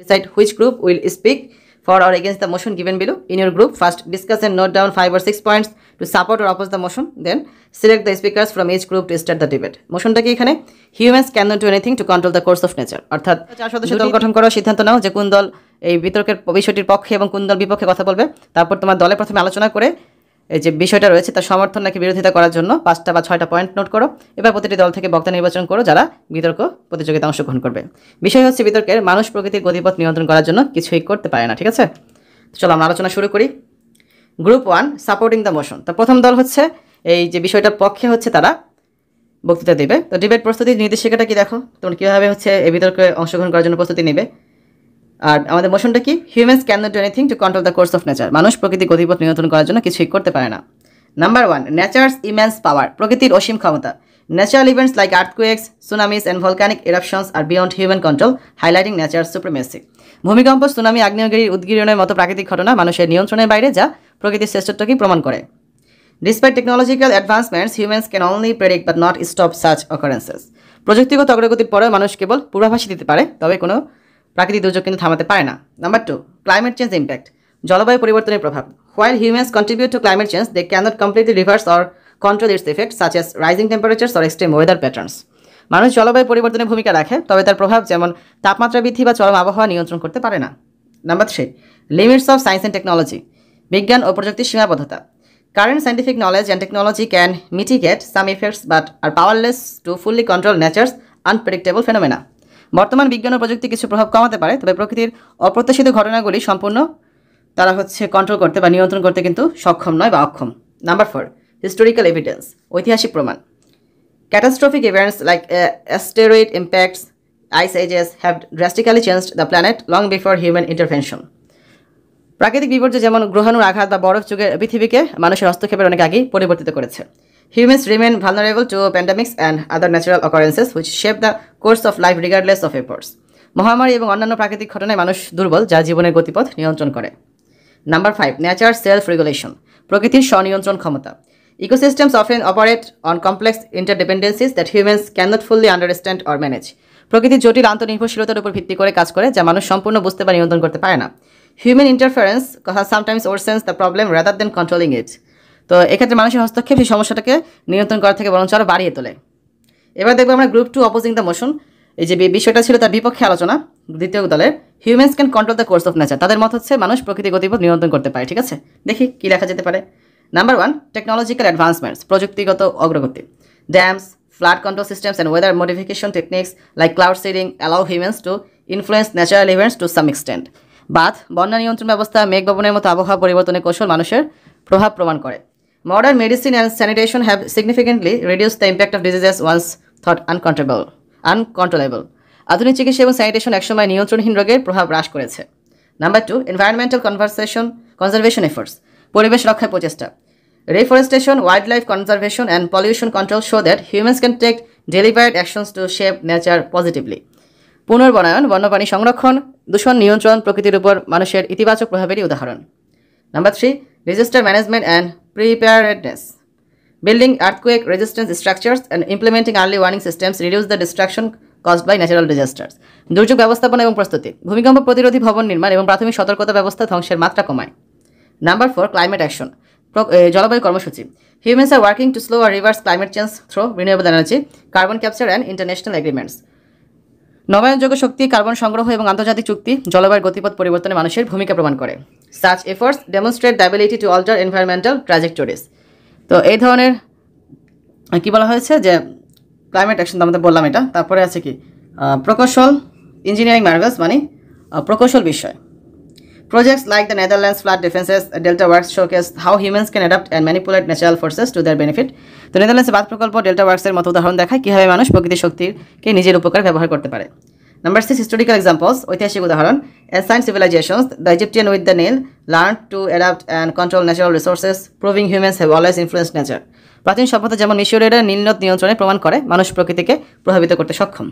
Decide which group will speak for or against the motion given below. In your group, first discuss and note down 5 or 6 points to support or oppose the motion. Then select the speakers from each group to start the debate. মোশনটা কি এখানে? Humans cannot do anything to control the course of nature. অর্থাৎ 4 সদস্য দল গঠন করো, সিদ্ধান্ত নাও যে কোন দল এই বিতর্কের বিষয়টির পক্ষে এবং কোন দল বিপক্ষে কথা বলবে। তারপর তোমার দলে প্রথমে আলোচনা করে এই যে বিষয়টা রয়েছে তার সমর্থন নাকি বিরোধিতা করার জন্য 5টা বা 6টা পয়েন্ট নোট করো। এবার প্রতিটি দল থেকে বক্তা নির্বাচন করো যারা বিতর্ক প্রতিযোগিতায় অংশগ্রহণ করবে। বিষয় হচ্ছে বিতর্কের মানুষ প্রকৃতির গতিপথ নিয়ন্ত্রণ করার জন্য কিছুই করতে পারে না, ঠিক আছে? তো চলো আমরা আলোচনা শুরু করি। Group 1 supporting the motion. তো প্রথম দল হচ্ছে এই যে বিষয়টার পক্ষে হচ্ছে তারা বক্তৃতা দেবে। তো ডিবেট প্রস্তুতির নির্দেশিকাটা কি দেখো, তোমরা কীভাবে হচ্ছে এই বিতর্কে অংশগ্রহণ করার জন্য প্রস্তুতি নেবে। আর আমাদের মোশনটা কি? Humans can not do anything to control the course of nature. মানুষ প্রকৃতির গতিপথ নিয়ন্ত্রণ করার জন্য কিছুই করতে পারে না। Number 1 nature's immense power. প্রকৃতির অসীম ক্ষমতা। Natural events like earthquakes, tsunamis and volcanic eruptions are beyond human control, highlighting nature supremacy. ভূমিকম্প, সুনামি, আগ্নেয়গিরির উদ্গীরণের মতো প্রাকৃতিক ঘটনা মানুষের নিয়ন্ত্রণের বাইরে, যা প্রকৃতির শ্রেষ্ঠত্বকেই প্রমাণ করে। Despite technological advancements, humans can only predict but not stop such occurrences. প্রযুক্তিগত অগ্রগতির পরেও মানুষ কেবল পূর্বাভাস দিতে পারে, তবে কোনো প্রাকৃতিক দুর্যোগ কিন্তু থামাতে পারে না। Number 2 climate change impact. জলবায়ু পরিবর্তনের প্রভাব। While humans contribute to climate change, they cannot completely reverse or control its effects, such as rising temperatures or extreme weather patterns. মানুষ জলবায়ু পরিবর্তনের ভূমিকা রাখে, তবে তার প্রভাব যেমন তাপমাত্রা বৃদ্ধি বা চরম আবহাওয়া নিয়ন্ত্রণ করতে পারে না। Number 3 limits of science and technology. বিজ্ঞান ও প্রযুক্তির সীমাবদ্ধতা। Current scientific knowledge and technology can mitigate some effects but are powerless to fully control nature's unpredictable phenomena. বর্তমান বিজ্ঞান ও প্রযুক্তি কিছু প্রভাব কমাতে পারে, তবে প্রকৃতির অপ্রত্যাশিত ঘটনাগুলি সম্পূর্ণ তারা হচ্ছে কন্ট্রোল করতে বা নিয়ন্ত্রণ করতে কিন্তু সক্ষম নয় বা অক্ষম। Number 4 historical evidence. ঐতিহাসিক প্রমাণ। Catastrophic events like asteroid impacts, ice ages have drastically changed the planet long before human intervention. প্রাকৃতিক বিপর্যয় যেমন গ্রহাণুর আঘাত বা বরফ যুগে পৃথিবীকে মানুষের হস্তক্ষেপের অনেক আগেই পরিবর্তিত করেছে। Humans remain vulnerable to pandemics and other natural occurrences which shape the course of life regardless of efforts. মহামারী এবং অন্যান্য প্রাকৃতিক ঘটনায় মানুষ দুর্বল, যা জীবনের গতিপথ নিয়ন্ত্রণ করে। Number 5 nature self regulation. প্রকৃতির স্বনিয়ন্ত্রণ ক্ষমতা। Ecosystems often operate on complex interdependencies that humans can't fully understand or manage. প্রকৃতির জটিল আন্তঃনির্ভরশীলতার উপর ভিত্তি করে কাজ করে, যা মানুষ সম্পূর্ণ বুঝতে বা নিয়ন্ত্রণ করতে পারে না। Human interference sometimes worsens the problem rather than controlling it. তো এক্ষেত্রে মানুষের হস্তক্ষেপ সেই সমস্যাটাকে নিয়ন্ত্রণ করা থেকে বরঞ্চ আরও বাড়িয়ে তোলে। এবার দেখবো আমরা গ্রুপ 2 অপোজিং দ্য মোশন। এই যে বিষয়টা ছিল তার বিপক্ষে আলোচনা দ্বিতীয় দলের। Humans can control the course of nature. তাদের মত হচ্ছে মানুষ প্রকৃতির গতিপথ নিয়ন্ত্রণ করতে পারে, ঠিক আছে? দেখি কি লেখা যেতে পারে। Number 1 technological advancements. প্রযুক্তিগত অগ্রগতি। Dams, flood control systems and weather modification techniques like cloud seeding allow humans to influence natural events to some extent. বাঁধ, বন্যা নিয়ন্ত্রণ ব্যবস্থা, মেঘ ভবনের মতো আবহাওয়া পরিবর্তনের কৌশল মানুষের প্রভাব প্রমাণ করে। Modern medicine and sanitation have significantly reduced the impact of diseases once thought uncontrollable. আধুনিক চিকিৎসা এবং স্যানিটেশন একসময় নিয়ন্ত্রণহীন রোগের প্রভাব হ্রাস করেছে। Number 2 environmental conservation efforts. পরিবেশ রক্ষার প্রচেষ্টা। Reforestation, wildlife conservation and pollution control show that humans can take deliberate actions to shape nature positively. পুনর্বনায়ন, বন্যপ্রাণী সংরক্ষণ, দূষণ নিয়ন্ত্রণ প্রকৃতির উপর মানুষের ইতিবাচক প্রভাবেরই উদাহরণ। Number 3 disaster management and preparedness. Building earthquake resistant structures and implementing early warning systems reduce the destruction caused by natural disasters. দুর্যোগ ব্যবস্থাপনা এবং প্রস্তুতি। ভূমিকম্প প্রতিরোধী ভবন নির্মাণ এবং প্রাথমিক সতর্কতা ব্যবস্থা ধ্বংসের মাত্রা কমায়। Number 4 climate action. জলবায়ু কর্মসূচি। Humans are working to slow or reverse climate change through renewable energy, carbon capture and international agreements. নবায়নযোগ্য শক্তি, কার্বন সংগ্রহ এবং আন্তর্জাতিক চুক্তি জলবায়ুর গতিপথ পরিবর্তনে মানুষের ভূমিকা প্রমাণ করে। Such efforts demonstrate the ability to alter environmental trajectories. তো এই ধরনের কি বলা হয়েছে যে ক্লাইমেট অ্যাকশন তো আমাদের বললাম এটা। তারপরে আছে কি প্রকৌশল, ইঞ্জিনিয়ারিং মার্ভেলস মানে প্রকৌশল বিষয়। Projects like the Netherlands Flood Defenses Delta Works showcase how humans can adapt and manipulate natural forces to their benefit. তো নেদারল্যান্ডসের বাঁধ প্রকল্প ডেল্টা ওয়ার্কসের মতো উদাহরণ দেখায় কীভাবে মানুষ প্রকৃতির শক্তিকে নিজের উপকার ব্যবহার করতে পারে। Number 6 historical examples. ঐতিহাসিক উদাহরণ। Ancient civilizations, the Egyptian with the Nile, learned to adapt and control natural resources, proving humans have always influenced nature. প্রাচীন সভ্যতা যেমন মিশরীয়রা নীল নদ নিয়ন্ত্রণে প্রমাণ করে মানুষ প্রকৃতিকে প্রভাবিত করতে সক্ষম।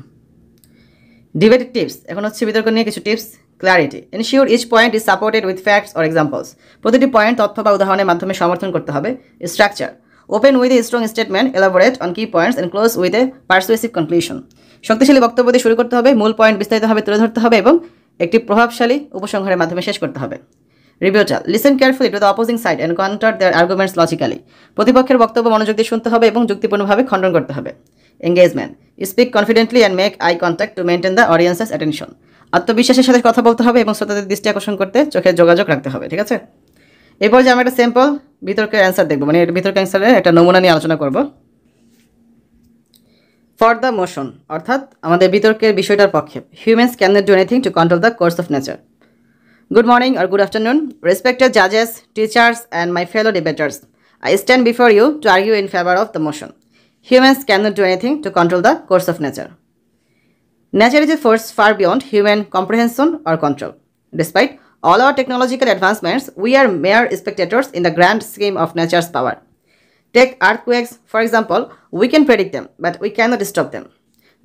Debate tips. এখন হচ্ছে বিতর্ক নিয়ে কিছু tips. Clarity. Ensure each point is supported with facts or examples. প্রতিটি পয়েন্ট তথ্য বা উদাহরণের মাধ্যমে সমর্থন করতে হবে। Structure. Open with a strong statement, elaborate on key points and close with a persuasive conclusion. শক্তিশালী বক্তব্য দিয়ে শুরু করতে হবে, মূল পয়েন্ট বিস্তারিতভাবে তুলে ধরতে হবে এবং একটি প্রভাবশালী উপসংহারের মাধ্যমে শেষ করতে হবে। Rebuttal, listen carefully to the opposing side and counter their arguments logically. প্রতিপক্ষের বক্তব্য মনোযোগ দিয়ে শুনতে হবে এবং যুক্তিপূর্ণভাবে খণ্ডন করতে হবে। Engagement, speak confidently and make eye contact to maintain the audiences attention. আত্মবিশ্বাসের সাথে কথা বলতে হবে এবং শ্রোতাদের দৃষ্টি আকর্ষণ করতে চোখের যোগাযোগ রাখতে হবে। ঠিক আছে, এরপর যে আমরা একটা সিম্পল বিতর্কের অ্যান্সার দেখবো, মানে বিতর্কের অ্যান্সারের একটা নমুনা নিয়ে আলোচনা করব। ফর দ্য মোশন, অর্থাৎ আমাদের বিতর্কের বিষয়টার পক্ষে। Humans can not do anything to control the course of nature. Good morning or good afternoon, respected judges, teachers, and my fellow debaters. I stand before you to argue in favor of the motion. Humans cannot do anything to control the course of nature. Nature is a force far beyond human comprehension or control. Despite all our technological advancements, we are mere spectators in the grand scheme of nature's power. Take earthquakes, for example. We can predict them, but we cannot stop them.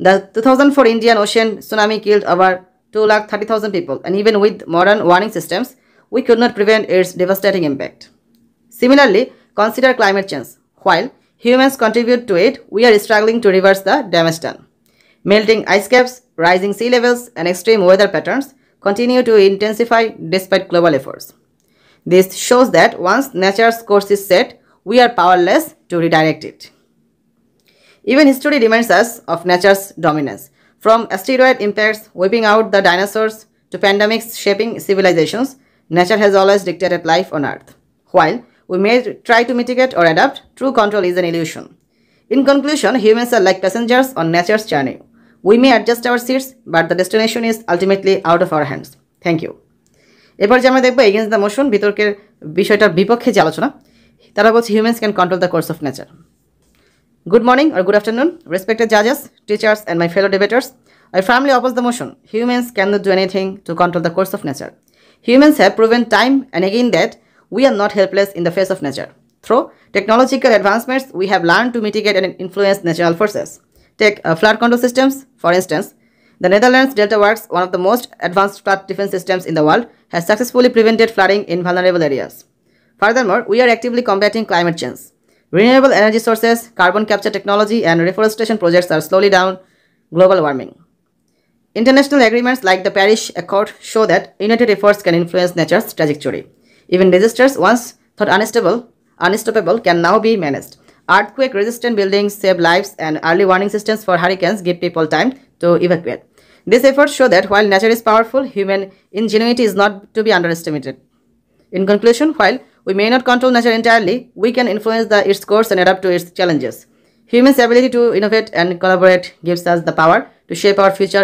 The 2004 Indian Ocean tsunami killed over 230,000 people, and even with modern warning systems, we could not prevent its devastating impact. Similarly, consider climate change. While humans contribute to it, we are struggling to reverse the damage done. Melting ice caps, rising sea levels, and extreme weather patterns continue to intensify despite global efforts. This shows that once nature's course is set, we are powerless to redirect it. Even history reminds us of nature's dominance. From asteroid impacts wiping out the dinosaurs to pandemics shaping civilizations, nature has always dictated life on Earth. While we may try to mitigate or adapt, true control is an illusion. In conclusion, humans are like passengers on nature's journey. We may adjust our seats, but the destination is ultimately out of our hands. Thank you. এরপর যে আমরা দেখবো against the motion, বিতর্কের বিষয়টার বিপক্ষে যে আলোচনা, তারা বলছে humans can control the course of nature. Good morning or good afternoon, respected judges, teachers, and my fellow debaters. I firmly oppose the motion. Humans cannot do anything to control the course of nature. Humans have proven time and again that we are not helpless in the face of nature. Through technological advancements, we have learned to mitigate and influence natural forces. Take flood control systems, for instance. The Netherlands Delta Works, one of the most advanced flood defense systems in the world, has successfully prevented flooding in vulnerable areas. Furthermore, we are actively combating climate change. Renewable energy sources, carbon capture technology, and reforestation projects are slowly down global warming. International agreements like the Paris Accord show that united efforts can influence nature's trajectory. Even disasters once thought unstoppable can now be managed. Earthquake-resistant buildings save lives, and early warning systems for hurricanes give people time to evacuate. These efforts show that while nature is powerful, human ingenuity is not to be underestimated. In conclusion, while we may not control nature entirely, we can influence its course and adapt to its challenges. Humans' ability to innovate and collaborate gives us the power to shape our future